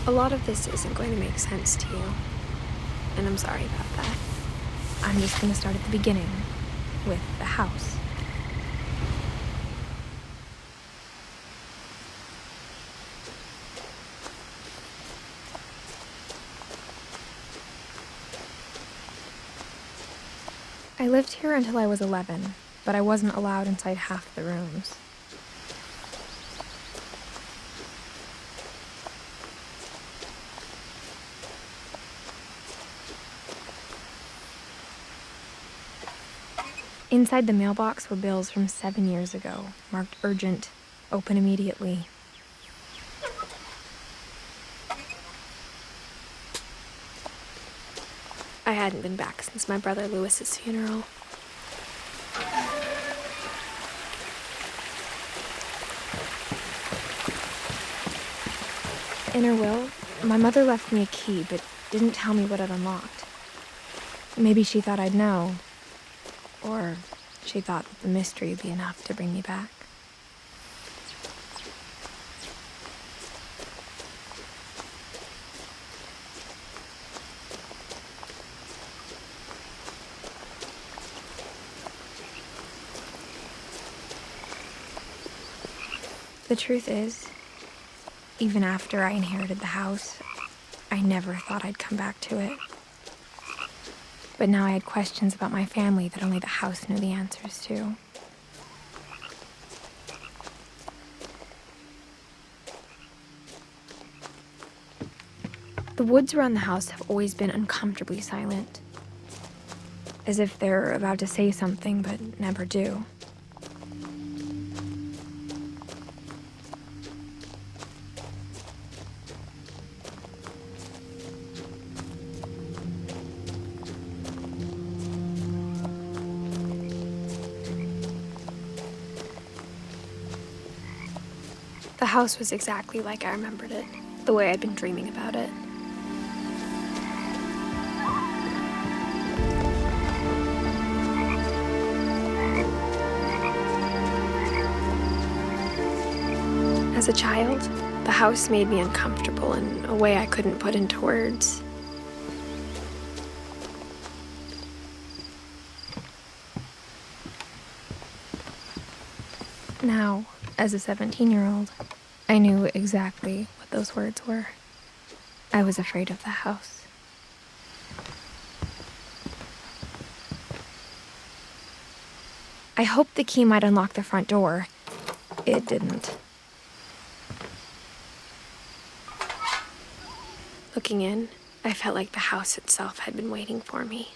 A lot of this isn't going to make sense to you, and I'm sorry about that. I'm just going to start at the beginning, with the house. I lived here until I was 11, but I wasn't allowed inside half the rooms. Inside the mailbox were bills from 7 years ago, marked urgent, open immediately. I hadn't been back since my brother Lewis's funeral. In her will, my mother left me a key, but didn't tell me what it unlocked. Maybe she thought I'd know. Or she thought that the mystery would be enough to bring me back. The truth is, even after I inherited the house, I never thought I'd come back to it. But now I had questions about my family that only the house knew the answers to. The woods around the house have always been uncomfortably silent, as if they're about to say something but never do. The house was exactly like I remembered it, the way I'd been dreaming about it. As a child, the house made me uncomfortable in a way I couldn't put into words. Now, as a 17-year-old, I knew exactly what those words were. I was afraid of the house. I hoped the key might unlock the front door. It didn't. Looking in, I felt like the house itself had been waiting for me.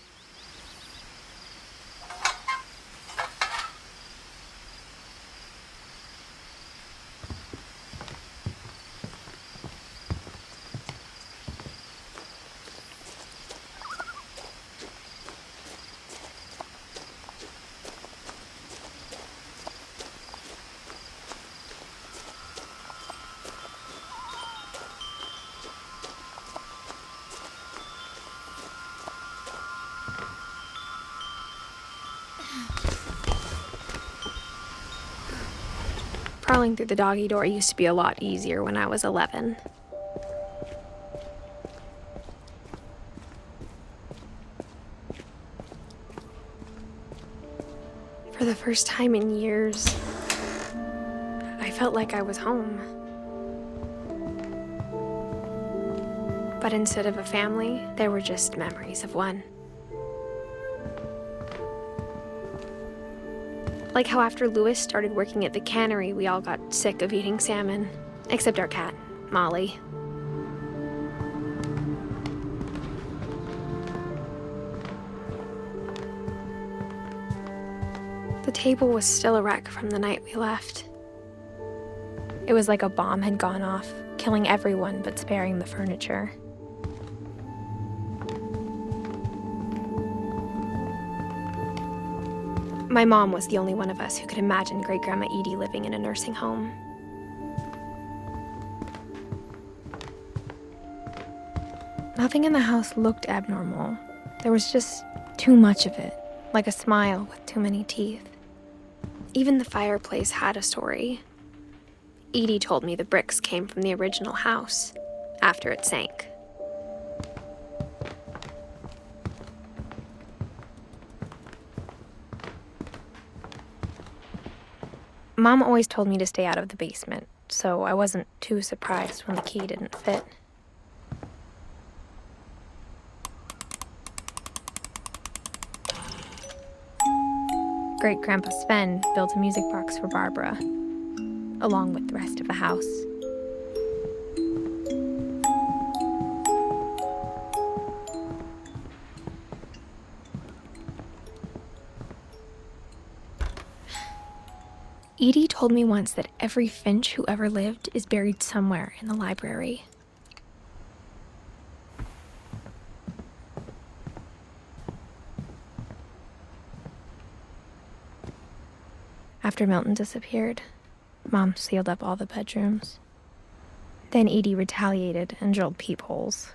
Crawling through the doggy door used to be a lot easier when I was 11. For the first time in years, I felt like I was home. But instead of a family, there were just memories of one. Like how after Lewis started working at the cannery, we all got sick of eating salmon, except our cat, Molly. The table was still a wreck from the night we left. It was like a bomb had gone off, killing everyone but sparing the furniture. My mom was the only one of us who could imagine Great-Grandma Edie living in a nursing home. Nothing in the house looked abnormal. There was just too much of it, like a smile with too many teeth. Even the fireplace had a story. Edie told me the bricks came from the original house, after it sank. Mom always told me to stay out of the basement, so I wasn't too surprised when the key didn't fit. Great-Grandpa Sven built a music box for Barbara, along with the rest of the house. Edie told me once that every Finch who ever lived is buried somewhere in the library. After Milton disappeared, Mom sealed up all the bedrooms. Then Edie retaliated and drilled peepholes.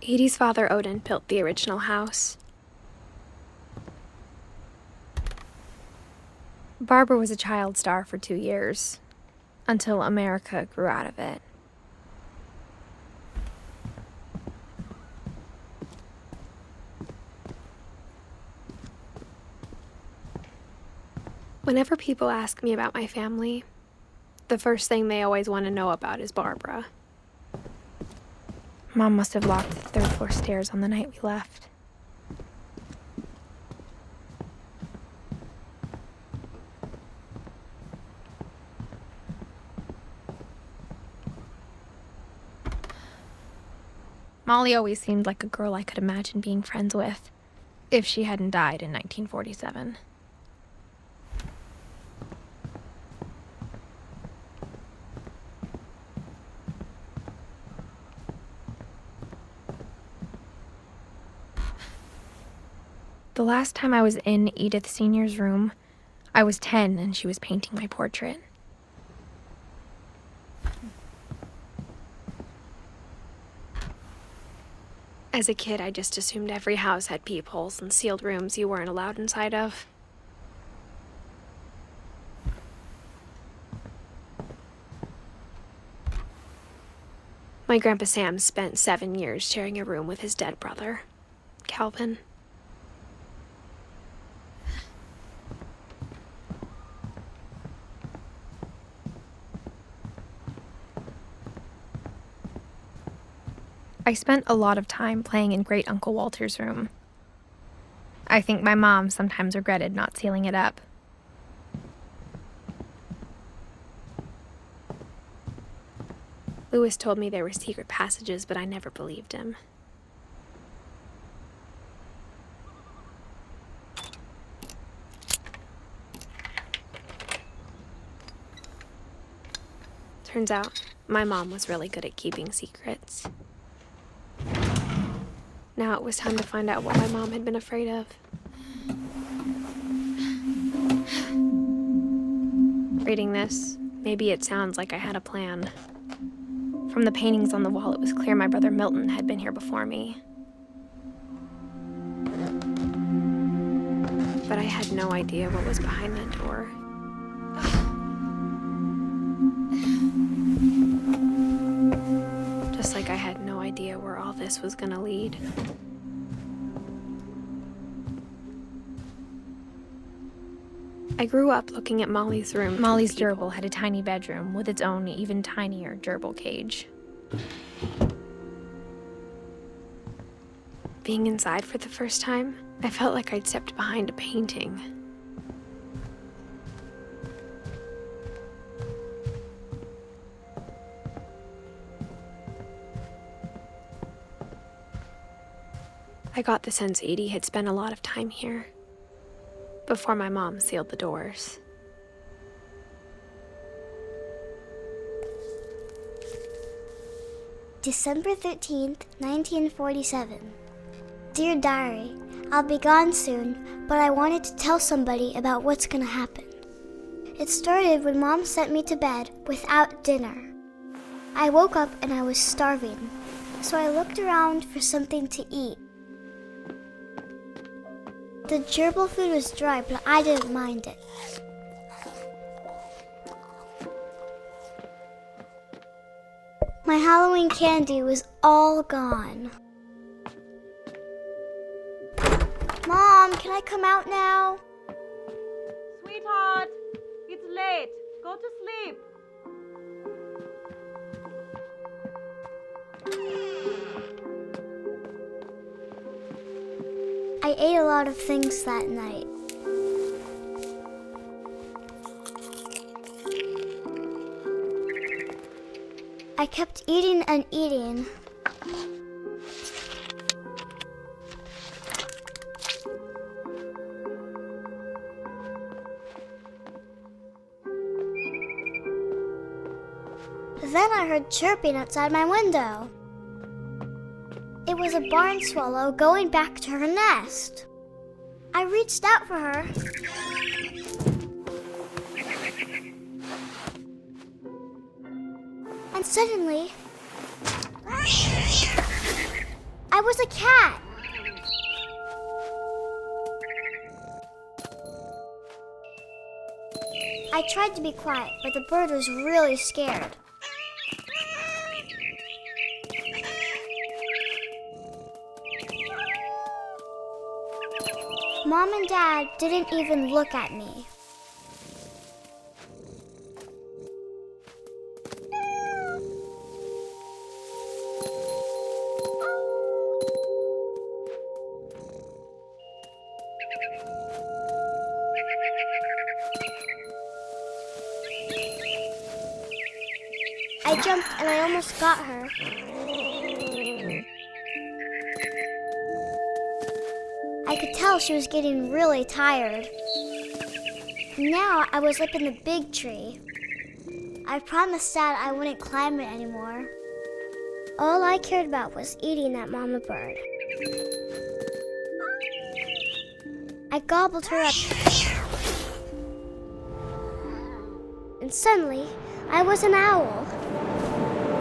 Edie's father, Odin, built the original house. Barbara was a child star for 2 years, until America grew out of it. Whenever people ask me about my family, the first thing they always want to know about is Barbara. Mom must have locked the third-floor stairs on the night we left. Molly always seemed like a girl I could imagine being friends with, if she hadn't died in 1947. The last time I was in Edith Sr.'s room, I was 10 and she was painting my portrait. As a kid, I just assumed every house had peepholes and sealed rooms you weren't allowed inside of. My Grandpa Sam spent 7 years sharing a room with his dead brother, Calvin. I spent a lot of time playing in Great Uncle Walter's room. I think my mom sometimes regretted not sealing it up. Lewis told me there were secret passages, but I never believed him. Turns out, my mom was really good at keeping secrets. Now it was time to find out what my mom had been afraid of. Reading this, maybe it sounds like I had a plan. From the paintings on the wall, it was clear my brother Milton had been here before me. But I had no idea what was behind that door. Just like I had no idea where all this was gonna lead. I grew up looking at Molly's room. Molly's gerbil had a tiny bedroom with its own even tinier gerbil cage. Being inside for the first time, I felt like I'd stepped behind a painting. I got the sense Edie had spent a lot of time here, before my mom sealed the doors. December 13th, 1947. Dear Diary, I'll be gone soon, but I wanted to tell somebody about what's gonna happen. It started when Mom sent me to bed without dinner. I woke up and I was starving, so I looked around for something to eat. The gerbil food was dry, but I didn't mind it. My Halloween candy was all gone. Mom, can I come out now? Sweetheart, it's late. Go to sleep. I ate a lot of things that night. I kept eating and eating. Then I heard chirping outside my window. It was a barn swallow going back to her nest. I reached out for her. And suddenly, I was a cat. I tried to be quiet, but the bird was really scared. Mom and Dad didn't even look at me. I jumped and I almost got her. I could tell she was getting really tired. Now I was up in the big tree. I promised Dad I wouldn't climb it anymore. All I cared about was eating that mama bird. I gobbled her up. And suddenly, I was an owl.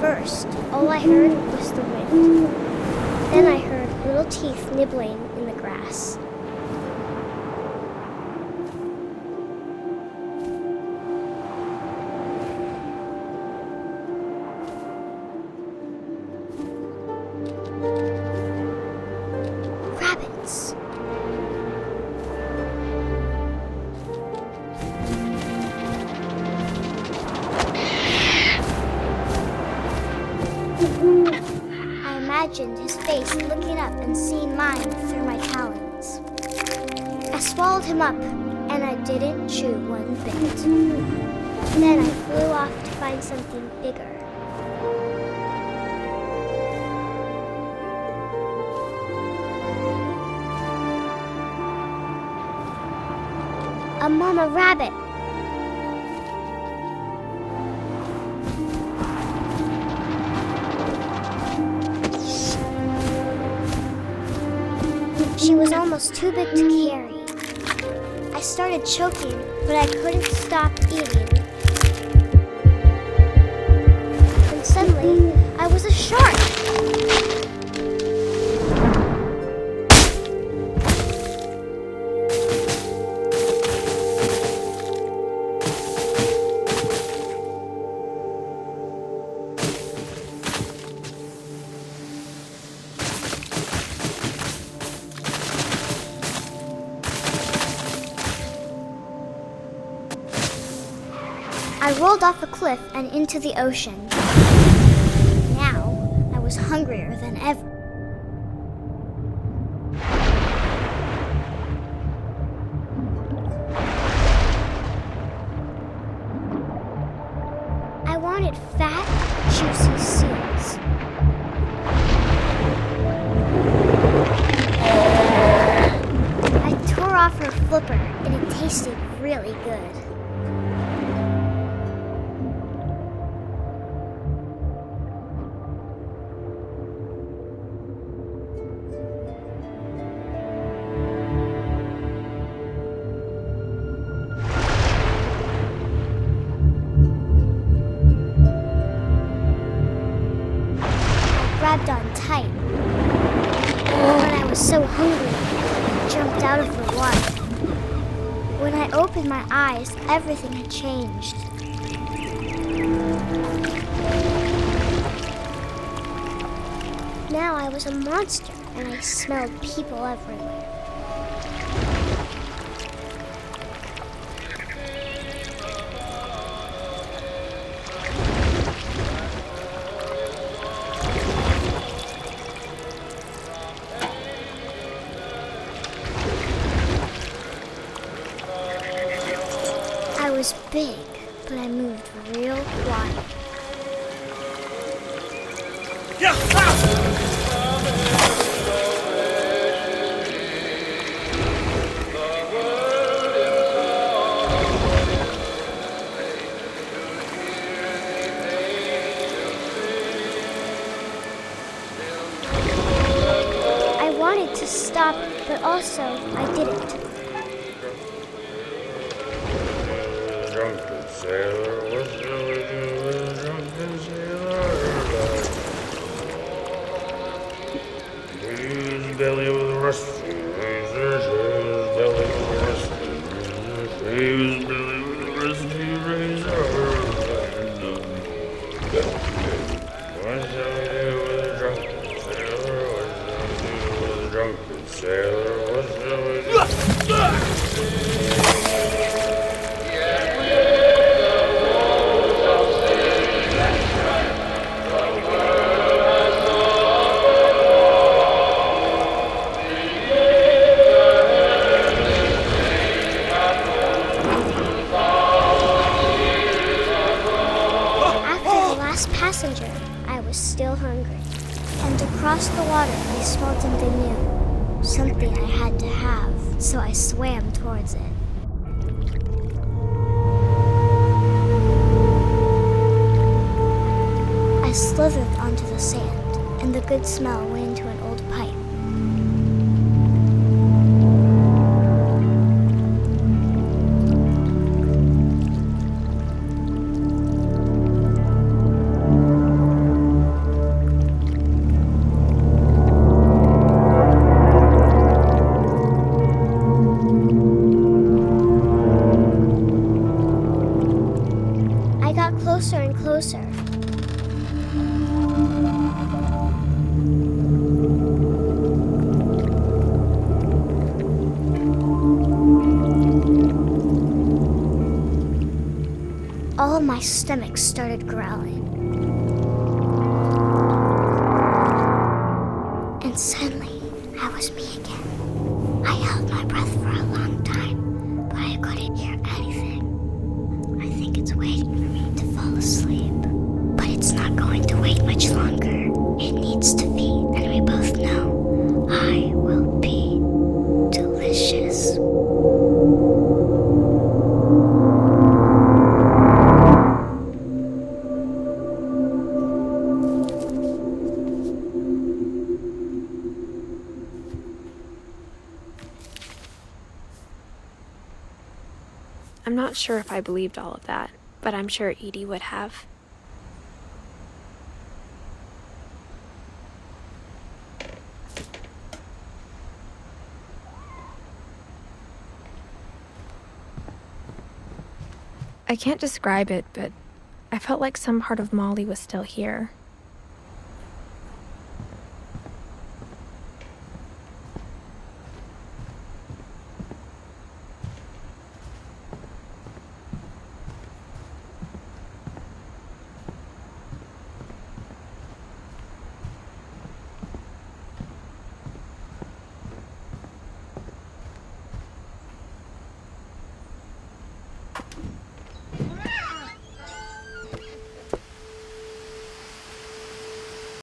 First, all I heard was the wind. Then I heard little teeth nibbling in the grass. Rabbits. I imagined his face looking up and seeing mine through my talons. I swallowed him up, and I didn't chew one bit. Then I flew off to find something bigger. A mama rabbit. She was almost too big to carry. I started choking, but I couldn't stop eating. And suddenly, I was a shark. I rolled off a cliff and into the ocean. Now, I was hungrier than ever. I wanted fat, juicy seals. I tore off her flipper, and it tasted really good. Grabbed on tight. When I was so hungry, I jumped out of the water. When I opened my eyes, everything had changed. Now I was a monster, and I smelled people everywhere. I was big, but I moved real quiet. I wanted to stop, but also I didn't. Drunken sailor, what shall we do with a drunken sailor? His belly was rusty razor, his belly was rusty razor, his belly was rusty razor. What shall we do with a drunken sailor? What shall we do with a drunken sailor? What shall we do? Passenger, I was still hungry. And across the water, I smelled something new. Something I had to have, so I swam towards it. I slithered onto the sand, and the good smell went into an old pipe. Closer and closer. All of my stomach started growling. And suddenly, I was me again. I held my breath for a long time, but I couldn't hear anything. I think it's waiting for me to fall asleep. But it's not going to wait much longer. It needs to feed, and we both know I will be delicious. I'm not sure if I believed all of that, but I'm sure Edie would have. I can't describe it, but I felt like some part of Molly was still here.